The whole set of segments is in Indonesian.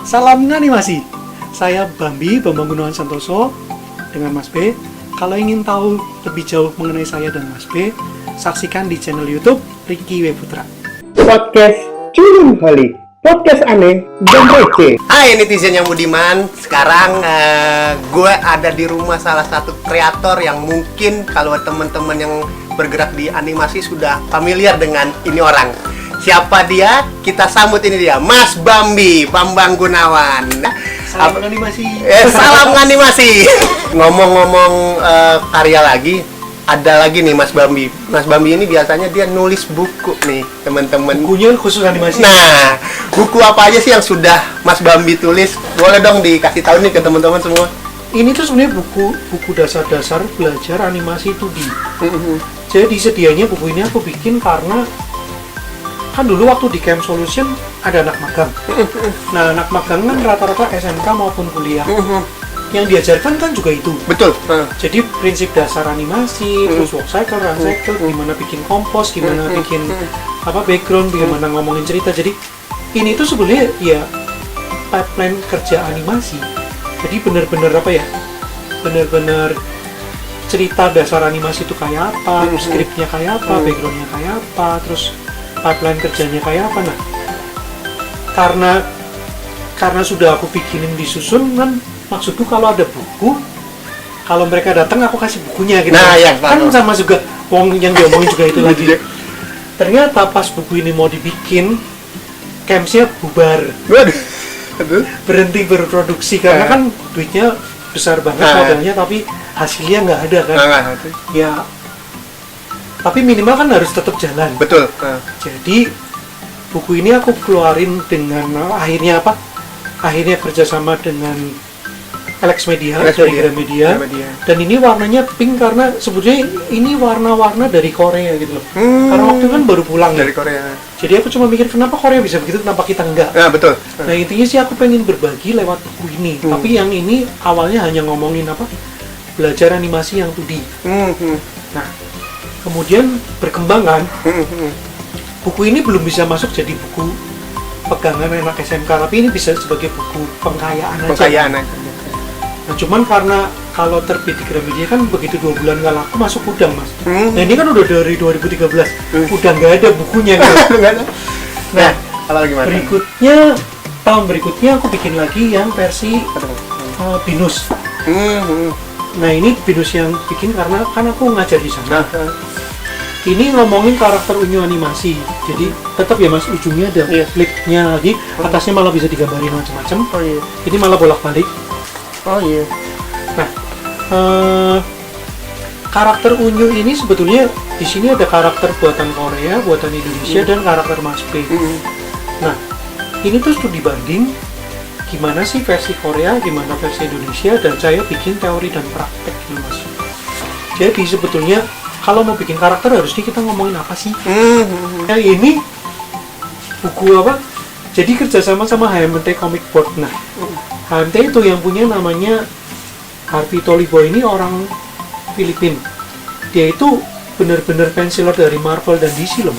Salam animasi. Saya Bambi, Bambang Gunawan Santoso dengan Mas B. Kalau ingin tahu lebih jauh mengenai saya dan Mas B, saksikan di channel YouTube Ricky W. Putra. Podcast Culun Halik, podcast aneh dan receh. Hai netizen yang budiman, sekarang gue ada di rumah salah satu kreator yang mungkin kalau teman-teman yang bergerak di animasi sudah familiar dengan ini orang. Siapa dia? Kita sambut ini dia, Mas Bambi, Bambang Gunawan. Salam animasi. Salam animasi. Ngomong-ngomong karya lagi, ada lagi nih Mas Bambi. Mas Bambi ini biasanya dia nulis buku nih, teman-teman. Bukunya khusus animasi. Nah, buku apa aja sih yang sudah Mas Bambi tulis? Boleh dong dikasih tahu nih ke teman-teman semua. Ini tuh sebenarnya buku dasar-dasar belajar animasi 2D. Jadi sedianya buku ini aku bikin karena kan dulu waktu di Camp Solution ada anak magang. Nah, anak magang kan rata-rata SMK maupun kuliah. Yang diajarkan kan juga itu. Betul. Jadi prinsip dasar animasi, terus walk cycle, run cycle, gimana bikin kompos, gimana bikin background, gimana ngomongin cerita. Jadi ini tuh sebenarnya ya pipeline kerja animasi. Jadi benar-benar benar-benar cerita dasar animasi itu kayak apa, skripnya kayak apa, backgroundnya kayak apa, terus pipeline kerjanya kayak apa. Nah, karena sudah aku bikinin disusun kan, maksudku kalau ada buku, kalau mereka datang aku kasih bukunya gitu. Nah, ya, kan sama juga yang diomongin juga itu lagi. Ternyata pas buku ini mau dibikin, Camps-nya bubar. Berhenti berproduksi karena kan duitnya besar banget modalnya, tapi hasilnya nggak ada kan. Ya, tapi minimal kan harus tetap jalan. Betul. Jadi buku ini aku keluarin dengan akhirnya kerjasama dengan Alex Media, Media. Dan ini warnanya pink karena sebetulnya ini warna-warna dari Korea gitu loh. Karena waktu itu kan baru pulang dari Korea. Jadi aku cuma mikir kenapa Korea bisa begitu, kenapa kita enggak. Nah, betul. Nah, intinya sih aku pengen berbagi lewat buku ini. Tapi yang ini awalnya hanya ngomongin belajar animasi yang 2D. Nah, kemudian berkembang kan. Buku ini belum bisa masuk jadi buku pegangan anak SMK, tapi ini bisa sebagai buku pengkayaan aja. Nah, cuman karena kalau terbit di Gramedia kan begitu 2 bulan nggak laku masuk gudang, Mas. Nah, ini kan udah dari 2013, udah nggak ada bukunya gitu. Nah, berikutnya tahun berikutnya aku bikin lagi yang versi Binus. Nah, ini Binus yang bikin karena kan aku ngajar di sana. Ini ngomongin karakter unyu animasi, jadi tetap ya Mas, ujungnya ada flipnya lagi, atasnya malah bisa digambarin macam-macam. Ini malah bolak-balik. Nah, karakter unyu ini sebetulnya di sini ada karakter buatan Korea, buatan Indonesia, dan karakter Mas B. Nah, ini tuh studi banding gimana sih versi Korea, gimana versi Indonesia, dan saya bikin teori dan praktek gitu Mas. Jadi sebetulnya kalau mau bikin karakter harusnya kita ngomongin apa sih? Yang ini buku apa? Jadi kerjasama sama HMT Comic Board. Nah, HMT itu yang punya namanya Harvey Tolibo, ini orang Filipina. Dia itu benar-benar pensiler dari Marvel dan DC loh.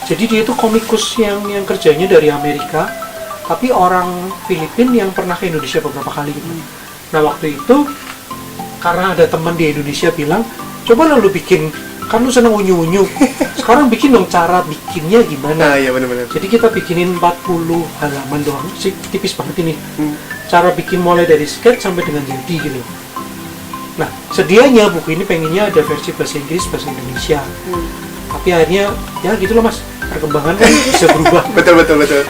Jadi dia itu komikus yang kerjanya dari Amerika, tapi orang Filipina yang pernah ke Indonesia beberapa kali gitu. Nah, waktu itu karena ada teman di Indonesia bilang, coba lu bikin, kan lu seneng unyu-unyu, sekarang bikin dong cara bikinnya gimana. Iya benar-benar. Jadi kita bikinin 40 halaman doang sih, tipis banget ini. Cara bikin mulai dari sketch sampai dengan jadi gitu. Nah, sedianya buku ini pengennya ada versi bahasa Inggris, bahasa Indonesia. Tapi akhirnya ya gitu loh Mas, perkembangan kan bisa berubah. Betul.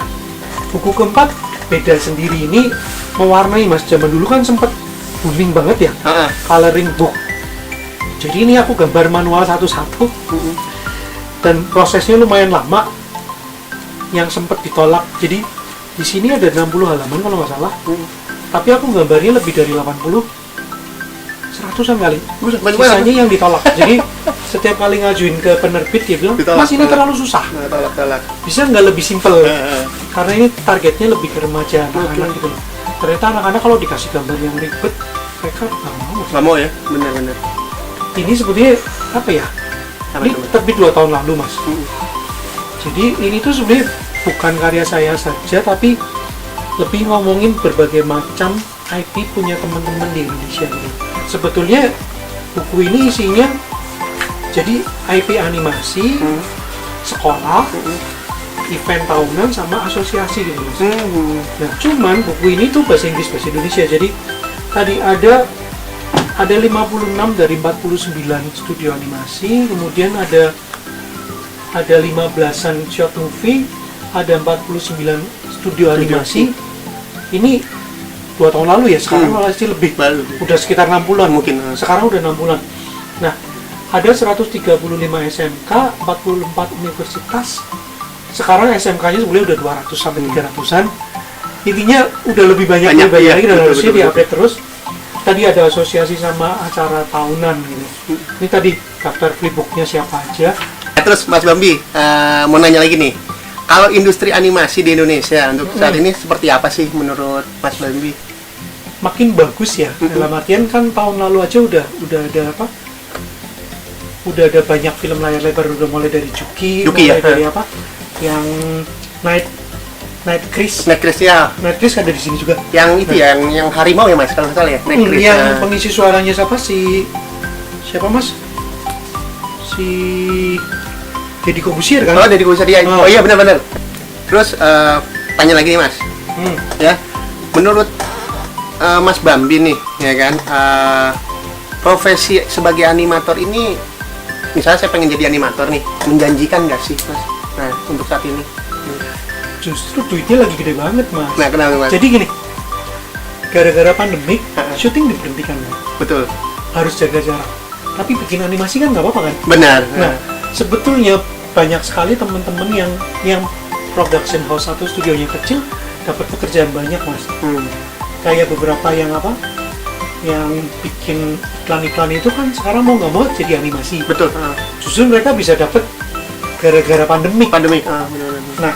Buku keempat beda sendiri, ini mewarnai Mas. Zaman dulu kan sempat booming banget ya, coloring book. Jadi ini aku gambar manual satu-satu, dan prosesnya lumayan lama, yang sempat ditolak. Jadi di sini ada 60 halaman kalau nggak salah, tapi aku gambarnya lebih dari 80, 100-an kali. Sisanya yang ditolak. Jadi setiap kali ngajuin ke penerbit dia bilang, Mas ini terlalu susah. Bisa nggak lebih simpel? Karena ini targetnya lebih ke remaja, anak-anak gitu. Ternyata anak-anak kalau dikasih gambar yang ribet, mereka nggak mau. Ya, benar-benar. Ini sebetulnya ini terbit 2 tahun lalu Mas. Jadi ini tuh sebenarnya bukan karya saya saja, tapi lebih ngomongin berbagai macam IP punya teman-teman di Indonesia gitu. Sebetulnya buku ini isinya jadi IP animasi, sekolah, event tahunan sama asosiasi gitu Mas. Nah, cuman buku ini tuh bahasa Inggris bahasa Indonesia. Jadi tadi ada 56 dari 49 studio animasi, kemudian ada 15-an short movie, ada 49 studio animasi. Ini 2 tahun lalu ya, sekarang masih lebih. Udah sekitar 60-an mungkin. Sekarang udah 60-an. Nah, ada 135 SMK, 44 universitas. Sekarang SMK-nya sebenarnya udah 200 sampai 300-an. Intinya udah lebih banyak ya, lagi dan harusnya betul. diupdate terus. Tadi ada asosiasi sama acara tahunan gitu. Ini tadi daftar flipbooknya siapa aja. Terus Mas Bambi, mau nanya lagi nih. Kalau industri animasi di Indonesia untuk saat ini seperti apa sih menurut Mas Bambi? Makin bagus ya. Dalam artian kan tahun lalu aja udah ada apa? Udah ada banyak film layar lebar, udah mulai dari Juki mulai ya? dari apa? Yang Night Chris ya. Night Chris ada di sini juga. Yang itu ya, yang harimau ya Mas, kalau nggak salah ya. Yang pengisi suaranya siapa Mas? Si Deddy Corbuzier kan? Oh, Deddy Corbuzier ya. Oh iya benar-benar. Terus tanya lagi nih Mas. Ya, menurut Mas Bambi nih, ya kan, profesi sebagai animator ini, misalnya saya pengen jadi animator nih, menjanjikan nggak sih Mas? Nah, untuk saat ini. Justru duitnya lagi gede banget Mas. Nah, kenapa Mas? Jadi gini, gara-gara pandemik, syuting diberhentikan Mas. Betul. Harus jaga jarak. Tapi bikin animasi kan nggak apa-apa kan? Benar. Nah, sebetulnya banyak sekali teman-teman yang production house atau studionya kecil dapat pekerjaan banyak Mas. Kayak beberapa yang bikin iklan-iklan itu kan sekarang mau nggak mau jadi animasi. Betul. Justru mereka bisa dapat gara-gara pandemik. Benar. Nah,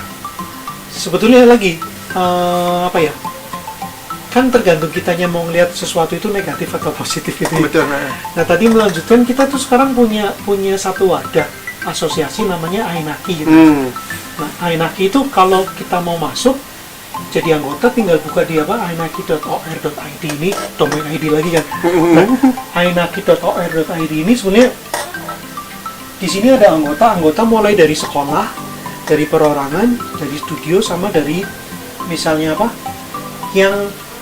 sebetulnya lagi kan tergantung kitanya mau ngelihat sesuatu itu negatif atau positif gitu. Betul. Nah, tadi melanjutkan kita tuh sekarang punya satu wadah asosiasi namanya Ainaki gitu. Nah, Ainaki itu kalau kita mau masuk jadi anggota tinggal buka di ainaki.or.id, ini domain ID lagi kan. Nah, ainaki.or.id ini sebenarnya di sini ada anggota mulai dari sekolah, dari perorangan, dari studio, sama dari misalnya yang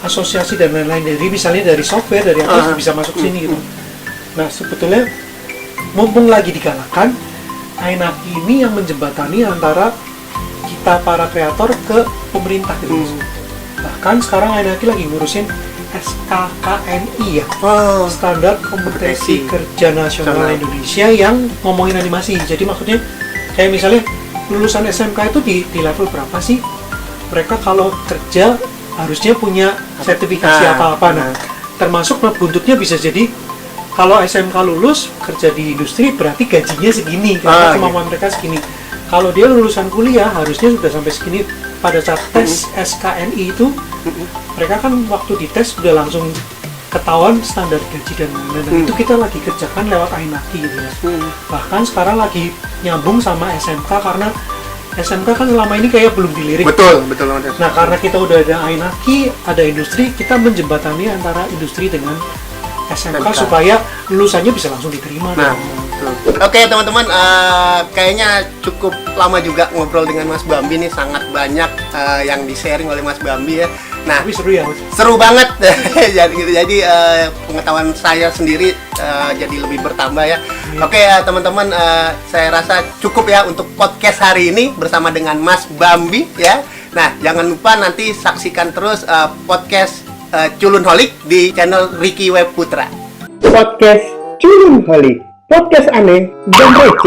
asosiasi dan lain-lain, dari misalnya dari software, dari apa bisa masuk sini gitu. Nah, sebetulnya mumpung lagi digalakan, Ainaki ini yang menjembatani antara kita para kreator ke pemerintah gitu. Bahkan sekarang Ainaki lagi ngurusin SKKNI ya, Standar Kompetensi Kerja Nasional Indonesia, yang ngomongin animasi. Jadi maksudnya kayak misalnya lulusan SMK itu di level berapa sih? Mereka kalau kerja harusnya punya sertifikasi apa-apa. Nah, termasuk buntutnya bisa jadi kalau SMK lulus kerja di industri berarti gajinya segini, karena kemampuan mereka segini. Kalau dia lulusan kuliah harusnya sudah sampai segini. Pada saat tes SKNI itu mereka kan waktu dites sudah langsung ketahuan standar gaji dan lain-lain. Itu kita lagi kerjakan lewat Ainaki gitu ya. Bahkan sekarang lagi nyambung sama SMK, karena SMK kan selama ini kayak belum dilirik. Betul. Nah, karena kita udah ada Ainaki, ada industri, kita menjembatani antara industri dengan SMK supaya lulusannya bisa langsung diterima. Nah, oke teman-teman, kayaknya cukup lama juga ngobrol dengan Mas Bambi nih, sangat banyak yang di-sharing oleh Mas Bambi ya. Nah, tapi seru ya, seru banget. jadi pengetahuan saya sendiri jadi lebih bertambah ya. Oke teman-teman, saya rasa cukup ya untuk podcast hari ini bersama dengan Mas Bambi ya. Nah, jangan lupa nanti saksikan terus podcast Culunholic di channel Ricky Web Putra. Podcast Culunholic, podcast aneh dan receh.